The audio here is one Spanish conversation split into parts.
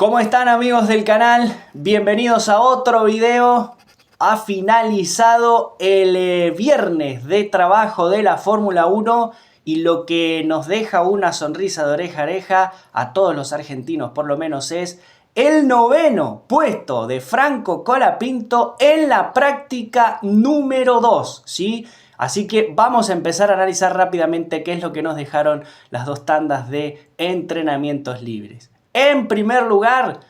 ¿Cómo están, amigos del canal? Bienvenidos a otro video. Ha finalizado el viernes de trabajo de la Fórmula 1 y lo que nos deja una sonrisa de oreja a oreja a todos los argentinos, por lo menos, es el 9º puesto de Franco Colapinto en la práctica número 2, ¿sí? Así que vamos a empezar a analizar rápidamente qué es lo que nos dejaron las dos tandas de entrenamientos libres. En primer lugar,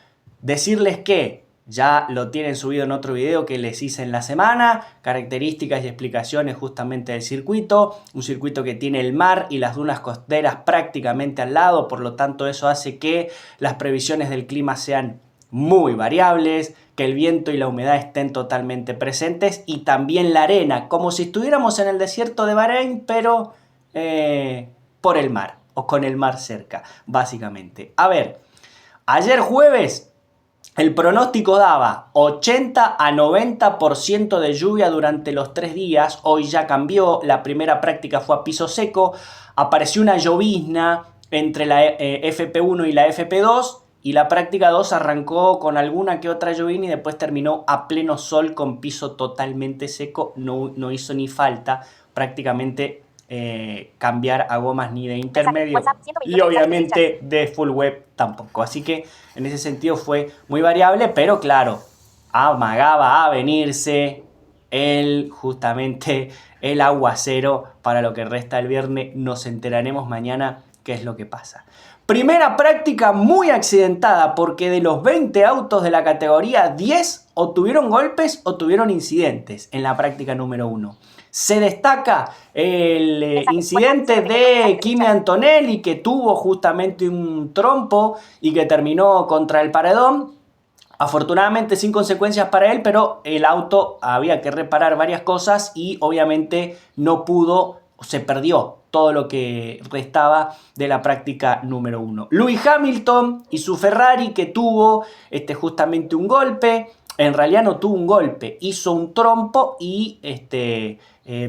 decirles que ya lo tienen subido en otro video que les hice en la semana, características y explicaciones justamente del circuito, un circuito que tiene el mar y las dunas costeras prácticamente al lado, por lo tanto eso hace que las previsiones del clima sean muy variables, que el viento y la humedad estén totalmente presentes y también la arena, como si estuviéramos en el desierto de Bahrein, pero por el mar o con el mar cerca, básicamente. A ver, ayer jueves el pronóstico daba 80 a 90% de lluvia durante los 3 días. Hoy ya cambió, la primera práctica fue a piso seco, apareció una llovizna entre la FP1 y la FP2 y la práctica 2 arrancó con alguna que otra llovizna y después terminó a pleno sol con piso totalmente seco. No hizo ni falta prácticamente cambiar a gomas ni de intermedio y obviamente de full web tampoco, así que en ese sentido fue muy variable, pero claro, amagaba a venirse justamente el aguacero para lo que resta del viernes. Nos enteraremos mañana qué es lo que pasa. Primera práctica muy accidentada porque de los 20 autos de la categoría, 10 o tuvieron golpes o tuvieron incidentes en la práctica número 1. Se destaca el incidente de Kimi Antonelli, que tuvo justamente un trompo y que terminó contra el paredón. Afortunadamente sin consecuencias para él, pero el auto había que reparar varias cosas y obviamente no pudo, se perdió todo lo que restaba de la práctica número 1. Lewis Hamilton y su Ferrari, que tuvo justamente un golpe. En realidad no tuvo un golpe, hizo un trompo y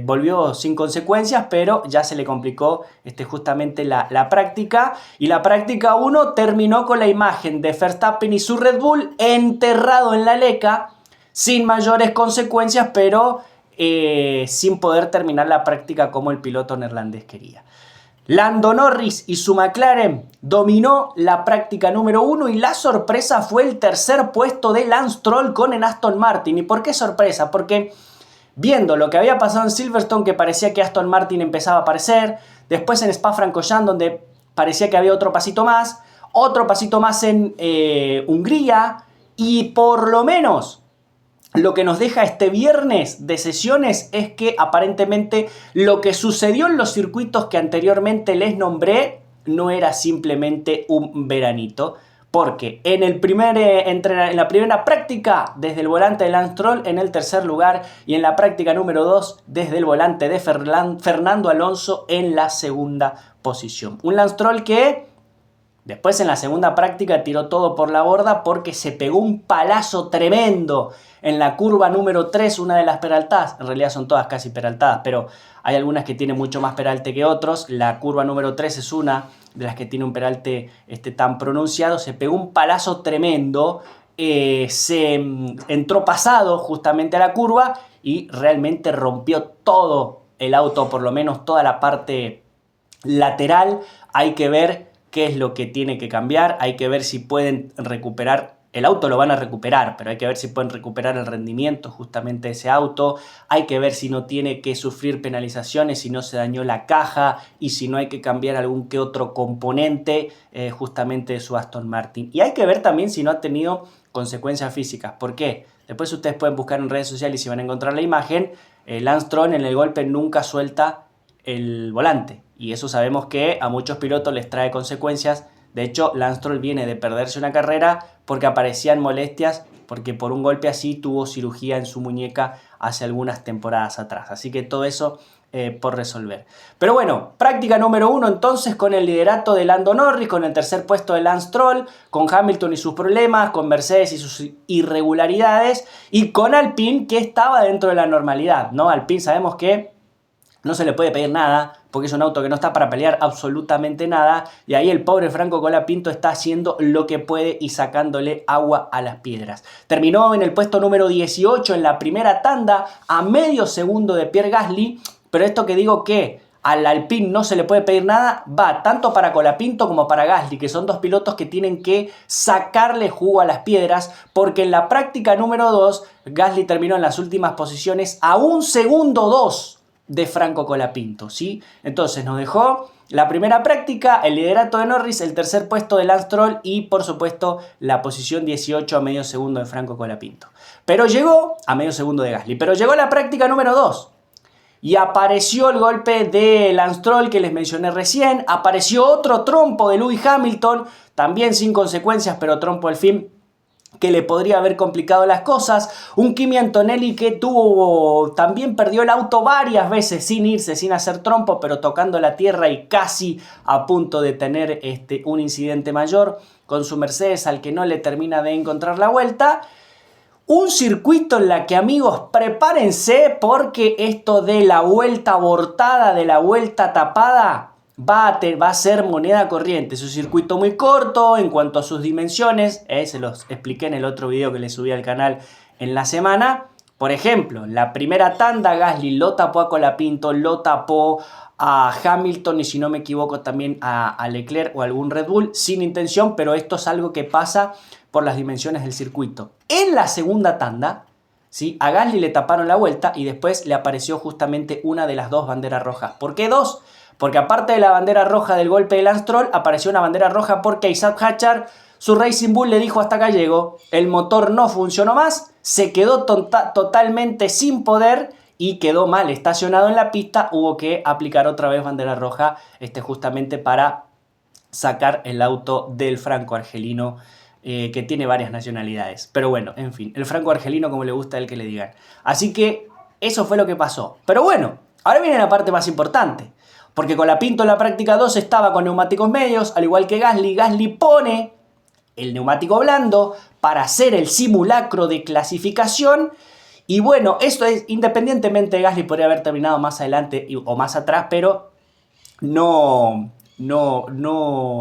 volvió sin consecuencias, pero ya se le complicó justamente la práctica. Y la práctica 1 terminó con la imagen de Verstappen y su Red Bull enterrado en la leca, sin mayores consecuencias, pero sin poder terminar la práctica como el piloto neerlandés quería. Lando Norris y su McLaren dominó la práctica número 1 y la sorpresa fue el tercer puesto de Lance Stroll con el Aston Martin. ¿Y por qué sorpresa? Porque viendo lo que había pasado en Silverstone, que parecía que Aston Martin empezaba a aparecer, después en Spa-Francorchamps, donde parecía que había otro pasito más en Hungría, y por lo menos lo que nos deja este viernes de sesiones es que aparentemente lo que sucedió en los circuitos que anteriormente les nombré no era simplemente un veranito, porque en la primera práctica desde el volante de Lance Stroll en el tercer lugar y en la práctica número 2 desde el volante de Fernando Alonso en la segunda posición. Un Lance Stroll que después en la segunda práctica tiró todo por la borda porque se pegó un palazo tremendo en la curva número 3, una de las peraltadas. En realidad son todas casi peraltadas, pero hay algunas que tienen mucho más peralte que otros. La curva número 3 es una de las que tiene un peralte tan pronunciado. Se pegó un palazo tremendo, se entró pasado justamente a la curva y realmente rompió todo el auto, por lo menos toda la parte lateral. Hay que ver qué es lo que tiene que cambiar, hay que ver si pueden recuperar, el auto lo van a recuperar, pero hay que ver si pueden recuperar el rendimiento justamente de ese auto, hay que ver si no tiene que sufrir penalizaciones, si no se dañó la caja y si no hay que cambiar algún que otro componente justamente de su Aston Martin. Y hay que ver también si no ha tenido consecuencias físicas. ¿Por qué? Después ustedes pueden buscar en redes sociales y van a encontrar la imagen. Lance Stroll en el golpe nunca suelta el volante. Y eso sabemos que a muchos pilotos les trae consecuencias. De hecho, Lance Stroll viene de perderse una carrera porque aparecían molestias, porque por un golpe así tuvo cirugía en su muñeca hace algunas temporadas atrás. Así que todo eso por resolver. Pero bueno, práctica número 1 entonces con el liderato de Lando Norris, con el tercer puesto de Lance Stroll, con Hamilton y sus problemas, con Mercedes y sus irregularidades, y con Alpine, que estaba dentro de la normalidad, ¿no? Alpine sabemos que no se le puede pedir nada porque es un auto que no está para pelear absolutamente nada, y ahí el pobre Franco Colapinto está haciendo lo que puede y sacándole agua a las piedras. Terminó en el puesto número 18 en la primera tanda, a medio segundo de Pierre Gasly, pero esto que digo que al Alpine no se le puede pedir nada, va tanto para Colapinto como para Gasly, que son dos pilotos que tienen que sacarle jugo a las piedras, porque en la práctica número 2, Gasly terminó en las últimas posiciones a 1 segundo 2 de Franco Colapinto, ¿sí? Entonces nos dejó la primera práctica, el liderato de Norris, el tercer puesto de Lance Stroll y por supuesto la posición 18 a medio segundo de Franco Colapinto. Pero llegó a medio segundo de Gasly, pero llegó la práctica número 2. Y apareció el golpe de Lance Stroll que les mencioné recién. Apareció otro trompo de Lewis Hamilton, también sin consecuencias, pero trompo al fin, que le podría haber complicado las cosas. Un Kimi Antonelli que también perdió el auto varias veces sin irse, sin hacer trompo, pero tocando la tierra y casi a punto de tener un incidente mayor con su Mercedes al que no le termina de encontrar la vuelta. Un circuito en la que, amigos, prepárense porque esto de la vuelta abortada, de la vuelta tapada, va a ser moneda corriente. Es un circuito muy corto en cuanto a sus dimensiones. Se los expliqué en el otro video que les subí al canal en la semana. Por ejemplo, la primera tanda Gasly lo tapó a Colapinto, lo tapó a Hamilton y si no me equivoco también a Leclerc o algún Red Bull sin intención, pero esto es algo que pasa por las dimensiones del circuito. En la segunda tanda, ¿sí?, a Gasly le taparon la vuelta y después le apareció justamente una de las dos banderas rojas. ¿Por qué dos? Porque aparte de la bandera roja del golpe de Lance Stroll, apareció una bandera roja porque Isaac Hadjar, su Racing Bull, le dijo hasta acá llego, el motor no funcionó más, se quedó totalmente sin poder y quedó mal estacionado en la pista. Hubo que aplicar otra vez bandera roja justamente para sacar el auto del franco-argelino, que tiene varias nacionalidades. Pero bueno, en fin, el franco-argelino como le gusta a él que le digan. Así que eso fue lo que pasó. Pero bueno, ahora viene la parte más importante. Porque Colapinto en la práctica 2 estaba con neumáticos medios, al igual que Gasly. Gasly pone el neumático blando para hacer el simulacro de clasificación. Y bueno, esto es, independientemente de Gasly podría haber terminado más adelante o más atrás, pero no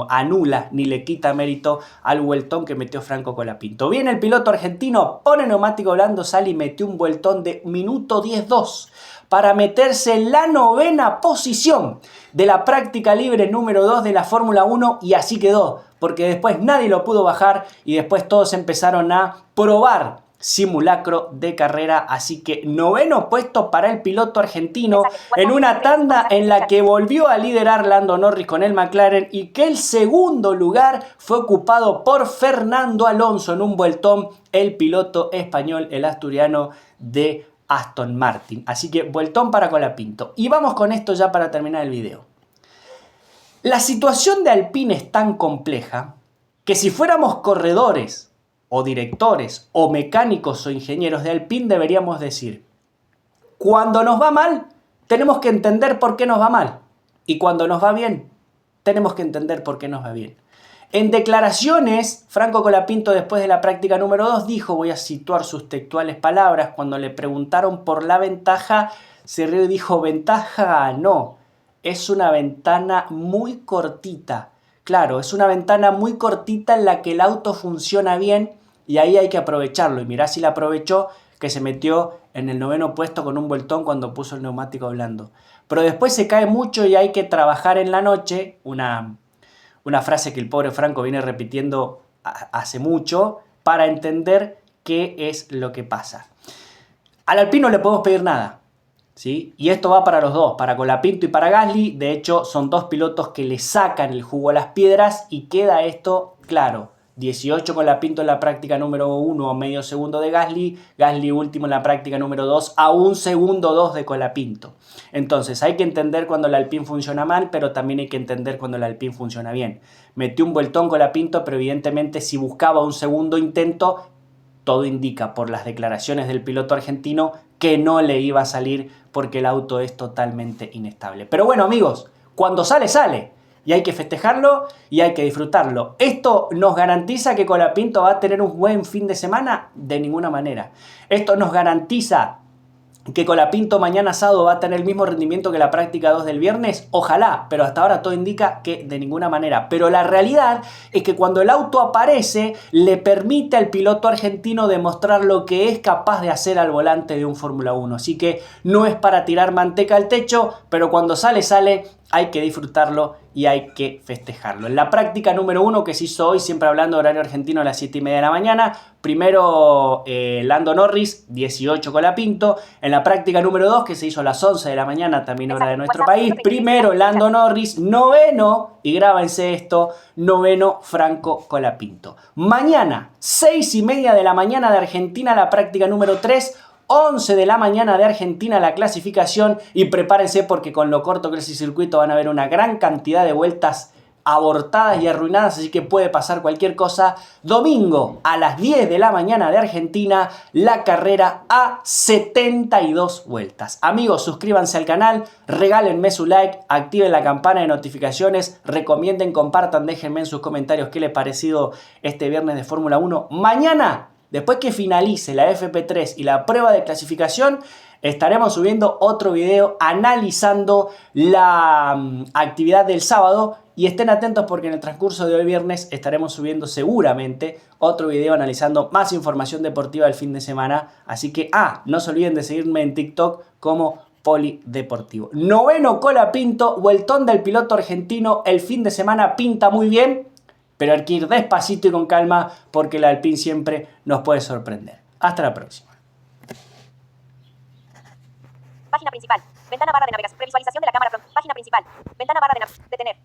anula ni le quita mérito al vueltón que metió Franco Colapinto. Viene el piloto argentino, pone neumático blando, sale y metió un vueltón de minuto 10.2 para meterse en la 9ª posición de la práctica libre número 2 de la Fórmula 1 y así quedó, porque después nadie lo pudo bajar y después todos empezaron a probar simulacro de carrera. Así que 9º puesto para el piloto argentino en una tanda en la que volvió a liderar Lando Norris con el McLaren y que el segundo lugar fue ocupado por Fernando Alonso en un vueltón, el piloto español, el asturiano de Aston Martin. Así que vueltón para Colapinto. Y vamos con esto ya para terminar el video. La situación de Alpine es tan compleja que si fuéramos corredores o directores, o mecánicos o ingenieros de Alpine, deberíamos decir, cuando nos va mal, tenemos que entender por qué nos va mal. Y cuando nos va bien, tenemos que entender por qué nos va bien. En declaraciones, Franco Colapinto, después de la práctica número 2, dijo, voy a situar sus textuales palabras, cuando le preguntaron por la ventaja, se rió y dijo, ventaja no, es una ventana muy cortita. Claro, es una ventana muy cortita en la que el auto funciona bien, y ahí hay que aprovecharlo. Y mirá si la aprovechó, que se metió en el 9º puesto con un vueltón cuando puso el neumático blando. Pero después se cae mucho y hay que trabajar en la noche. Una frase que el pobre Franco viene repitiendo hace mucho para entender qué es lo que pasa. Al Alpine no le podemos pedir nada, ¿sí? Y esto va para los dos, para Colapinto y para Gasly. De hecho, son dos pilotos que le sacan el jugo a las piedras y queda esto claro. 18 Colapinto en la práctica número 1 a medio segundo de Gasly. Gasly último en la práctica número 2 a 1 segundo 2 de Colapinto. Entonces hay que entender cuando el Alpine funciona mal, pero también hay que entender cuando el Alpine funciona bien. Metió un vueltón Colapinto, pero evidentemente si buscaba un segundo intento, todo indica por las declaraciones del piloto argentino que no le iba a salir porque el auto es totalmente inestable. Pero bueno, amigos, cuando sale, sale. Y hay que festejarlo y hay que disfrutarlo. ¿Esto nos garantiza que Colapinto va a tener un buen fin de semana? De ninguna manera. ¿Esto nos garantiza que Colapinto mañana sábado va a tener el mismo rendimiento que la práctica 2 del viernes, ojalá, pero hasta ahora todo indica que de ninguna manera. Pero la realidad es que cuando el auto aparece, le permite al piloto argentino demostrar lo que es capaz de hacer al volante de un Fórmula 1. Así que no es para tirar manteca al techo, pero cuando sale, sale. Hay que disfrutarlo y hay que festejarlo. En la práctica número 1 que se hizo hoy, siempre hablando de horario argentino a las 7:30 de la mañana, primero Lando Norris, 18 Colapinto. En la práctica número 2 que se hizo a las 11 de la mañana, también hora de nuestro país, primero Lando Norris, noveno, y grábense esto, noveno Franco Colapinto. Mañana, 6:30 de la mañana de Argentina, la práctica número 3, 11 de la mañana de Argentina la clasificación, y prepárense porque con lo corto que es el circuito van a haber una gran cantidad de vueltas abortadas y arruinadas, así que puede pasar cualquier cosa. Domingo a las 10 de la mañana de Argentina, la carrera a 72 vueltas. Amigos, suscríbanse al canal, regálenme su like, activen la campana de notificaciones, recomienden, compartan, déjenme en sus comentarios qué les ha parecido este viernes de Fórmula 1. Mañana, después que finalice la FP3 y la prueba de clasificación, estaremos subiendo otro video analizando la actividad del sábado. Y estén atentos porque en el transcurso de hoy viernes estaremos subiendo seguramente otro video analizando más información deportiva del fin de semana. Así que, no se olviden de seguirme en TikTok como Polideportivo. Noveno Colapinto, vueltón del piloto argentino. El fin de semana pinta muy bien, pero hay que ir despacito y con calma porque el Alpine siempre nos puede sorprender. Hasta la próxima. Página principal. Ventana barra de navegación. Previsualización de la cámara front. Página principal. Ventana barra de detener.